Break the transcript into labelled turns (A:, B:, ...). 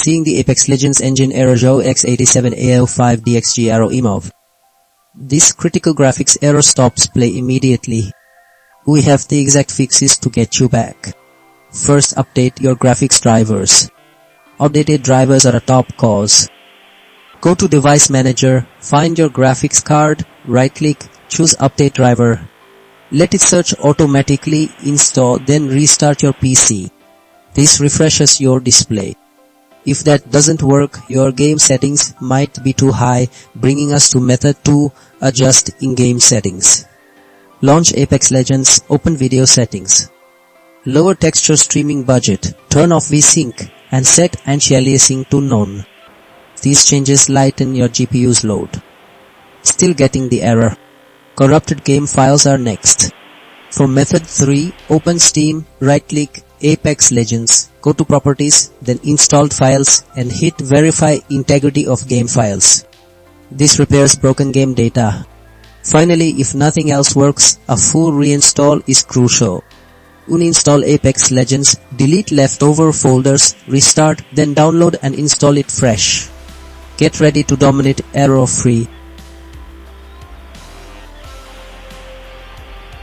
A: Seeing the Apex Legends engine error 0x887A0005 DXGI error removed. This critical graphics error stops play immediately. We have the exact fixes to get you back. First, update your graphics drivers. Outdated drivers are a top cause. Go to Device Manager, find your graphics card, right-click, choose Update Driver. Let it search automatically, install, then restart your PC. This refreshes your display. If that doesn't work, your game settings might be too high, bringing us to method 2, adjust in-game settings. Launch Apex Legends, open video settings. Lower texture streaming budget, turn off VSync, and set anti-aliasing to none. These changes lighten your GPU's load. Still getting the error? Corrupted game files are next. For method 3, open Steam, right-click, Apex Legends, go to Properties, then Installed Files and hit Verify Integrity of Game Files. This repairs broken game data. Finally, if nothing else works, a full reinstall is crucial. Uninstall Apex Legends, delete leftover folders, restart, then download and install it fresh. Get ready to dominate error-free.